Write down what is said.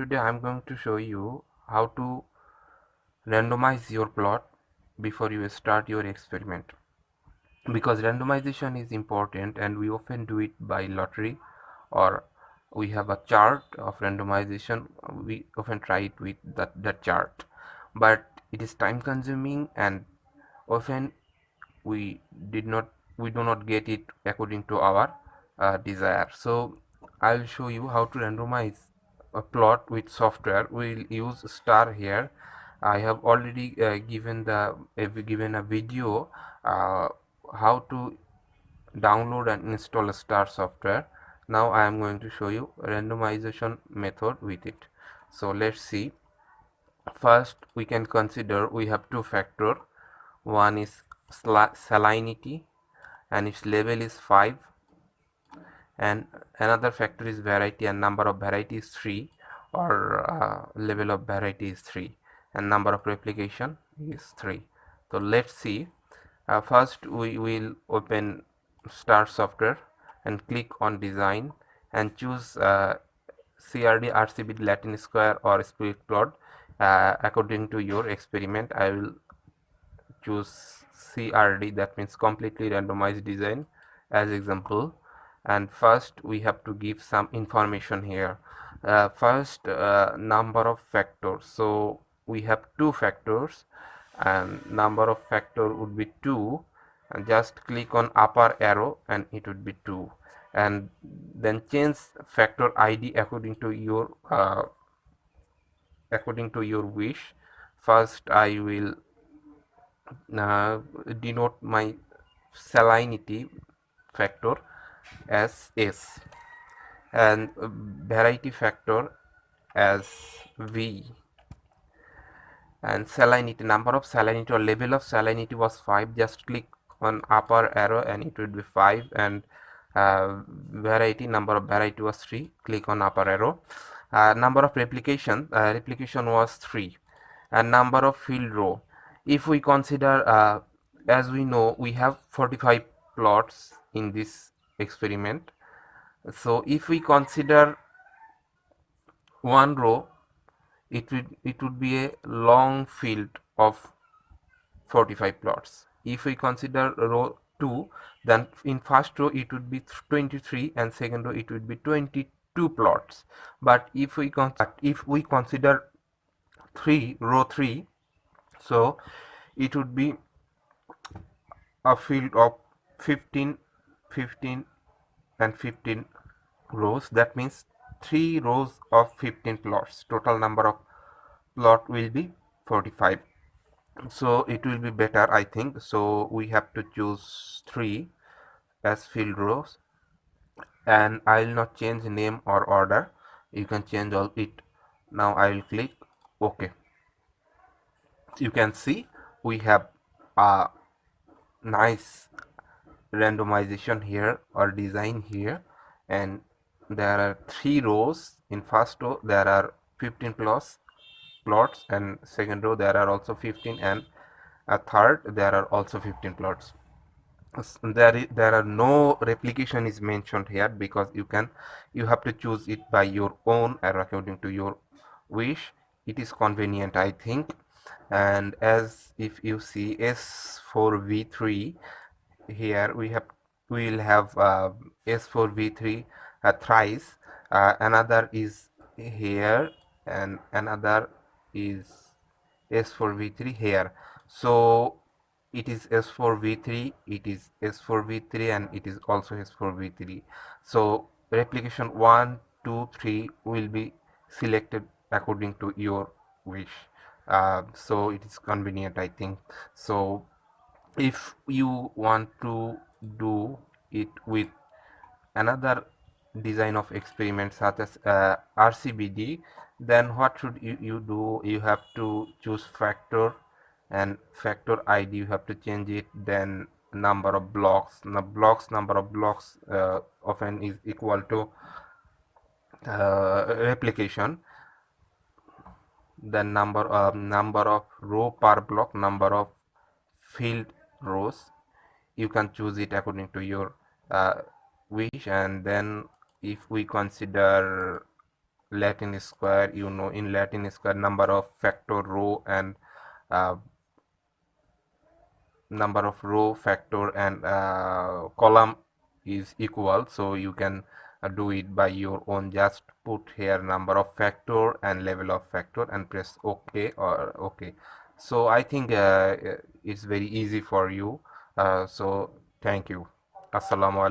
Today I'm going to show you how to randomize your plot before you start your experiment, because randomization is important and we often do it by lottery, or we have a chart of randomization. We often try it with that chart, but it is time consuming and often we did not we do not get it according to our desire. So I'll show you how to randomize a plot with software. We'll use star here. I have already given a video uh, how to download and install a star software. Now I am going to show you randomization method with it. So let's see. First, we can consider we have two factor. One is salinity and its level is 5, and another factor is variety and number of variety is 3, or level of variety is 3, and number of replication is 3. So let's see. First we will open star software and click on design and choose CRD, RCBD, Latin square or spirit plot according to your experiment. I will choose CRD, that means completely randomized design, as example. And first we have to give some information here. First, number of factors. So we have two factors and number of factor would be 2, and just click on upper arrow and it would be 2, and then change factor ID according to your wish. First I will uh, denote my salinity factor as S, and variety factor as V, and salinity, number of salinity or level of salinity was 5. Just click on upper arrow and it will be 5, and variety, number of variety was 3. Click on upper arrow. Number of replication was 3, and number of field row. If we consider, as we know, we have 45 plots in this experiment. So if we consider one row, it would be a long field of 45 plots. If we consider row 2, then in first row it would be 23, and second row it would be 22 plots. But if we consider row 3, so it would be a field of 15, 15 and 15 rows. That means 3 rows of 15 plots. Total number of plot will be 45. So it will be better, I think. So we have to choose 3 as field rows, and I will not change name or order. You can change all it. Now I will click OK. You can see we have a nice randomization here or design here, and there are 3 rows. In first row there are 15 plots, and second row there are also 15, and a third there are also 15 plots. There are no replication is mentioned here, because you have to choose it by your own or according to your wish. It is convenient, I think. And as if you see S4V3 here, we will have S4V3 thrice. Another is here, and another is S4V3 here. So it is S4V3, it is S4V3, and it is also S4V3. So replication 1, 2, 3 will be selected according to your wish. So it is convenient, I think. So if you want to do it with another design of experiment such as RCBD, then what should you do? You have to choose factor, and factor ID you have to change it. Then number of blocks, number of blocks often is equal to replication. Then number of row per block, number of field rows. You can choose it according to your wish. And then if we consider Latin square, you know, in Latin square number of factor row and uh, number of row factor and column is equal, so you can do it by your own. Just put here number of factor and level of factor and press ok or ok. So I think it's very easy for you. So thank you. Assalamu alaikum.